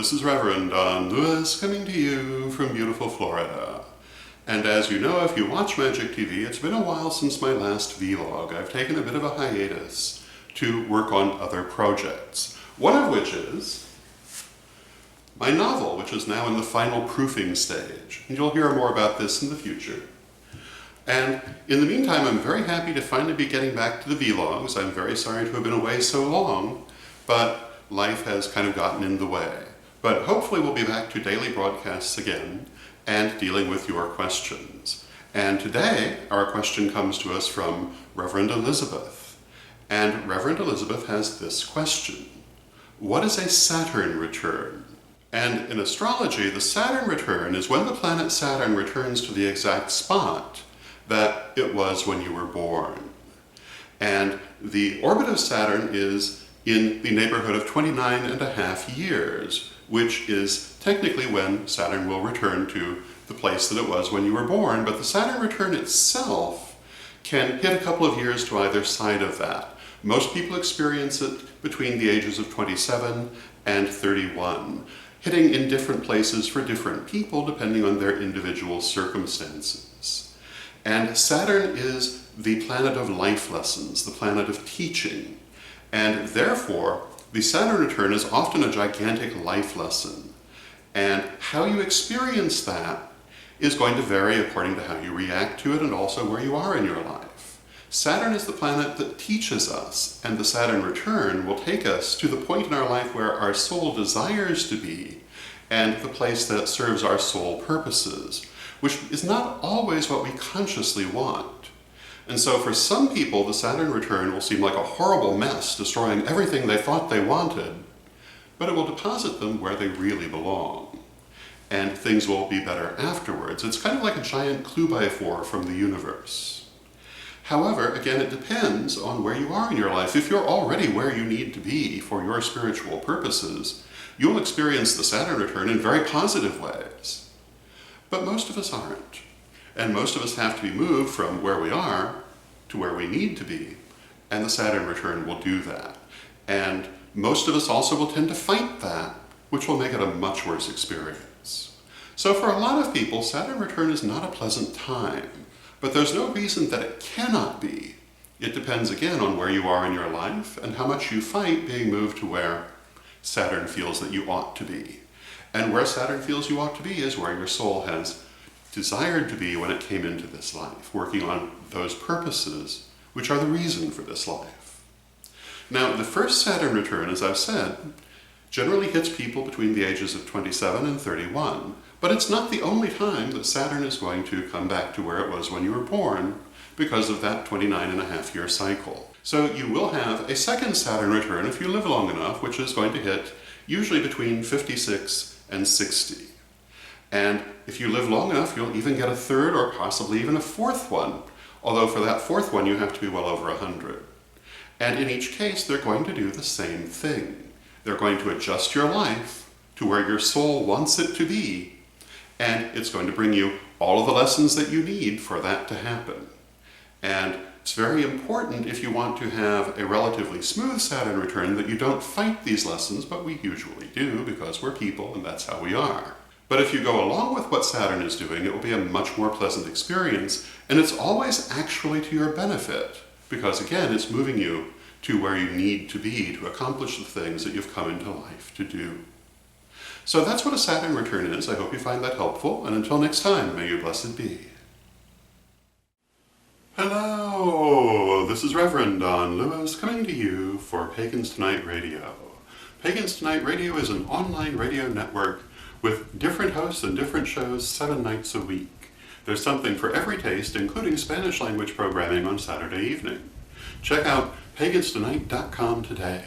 this is Reverend Don Lewis coming to you from beautiful Florida. And as you know, if you watch Magic TV, it's been a while since my last vlog. I've taken a bit of a hiatus to work on other projects. One of which is my novel, which is now in the final proofing stage. And you'll hear more about this in the future. And in the meantime, I'm very happy to finally be getting back to the vlogs. I'm very sorry to have been away so long, but life has kind of gotten in the way. But hopefully we'll be back to daily broadcasts again and dealing with your questions. And today, our question comes to us from Reverend Elizabeth. And Reverend Elizabeth has this question: what is a Saturn return? And in astrology, the Saturn return is when the planet Saturn returns to the exact spot that it was when you were born. And the orbit of Saturn is in the neighborhood of 29.5 years, which is technically when Saturn will return to the place that it was when you were born, but the Saturn return itself can hit a couple of years to either side of that. Most people experience it between the ages of 27 and 31, hitting in different places for different people depending on their individual circumstances. And Saturn is the planet of life lessons, the planet of teaching. And therefore, the Saturn return is often a gigantic life lesson. And how you experience that is going to vary according to how you react to it and also where you are in your life. Saturn is the planet that teaches us, and the Saturn return will take us to the point in our life where our soul desires to be, and the place that serves our soul purposes, which is not always what we consciously want. And so for some people, the Saturn return will seem like a horrible mess, destroying everything they thought they wanted, but it will deposit them where they really belong. And things will be better afterwards. It's kind of like a giant clue-by-four from the universe. However, again, it depends on where you are in your life. If you're already where you need to be for your spiritual purposes, you'll experience the Saturn return in very positive ways. But most of us aren't. And most of us have to be moved from where we are to where we need to be, and the Saturn return will do that. And most of us also will tend to fight that, which will make it a much worse experience. So for a lot of people, Saturn return is not a pleasant time, but there's no reason that it cannot be. It depends again on where you are in your life and how much you fight being moved to where Saturn feels that you ought to be. And where Saturn feels you ought to be is where your soul has desired to be when it came into this life, working on those purposes which are the reason for this life. Now, the first Saturn return, as I've said, generally hits people between the ages of 27 and 31, but it's not the only time that Saturn is going to come back to where it was when you were born because of that 29.5-year cycle. So you will have a second Saturn return if you live long enough, which is going to hit usually between 56 and 60. And if you live long enough, you'll even get a third or possibly even a fourth one, although for that fourth one you have to be well over 100. And in each case, they're going to do the same thing. They're going to adjust your life to where your soul wants it to be, and it's going to bring you all of the lessons that you need for that to happen. And it's very important, if you want to have a relatively smooth Saturn return, that you don't fight these lessons, but we usually do because we're people and that's how we are. But if you go along with what Saturn is doing, it will be a much more pleasant experience, and it's always actually to your benefit, because again, it's moving you to where you need to be to accomplish the things that you've come into life to do. So that's what a Saturn return is. I hope you find that helpful, and until next time, may you blessed be. Hello, this is Reverend Don Lewis coming to you for Pagans Tonight Radio. Pagans Tonight Radio is an online radio network with different hosts and different shows 7 nights a week. There's something for every taste, including Spanish language programming on Saturday evening. Check out paganstonight.com today.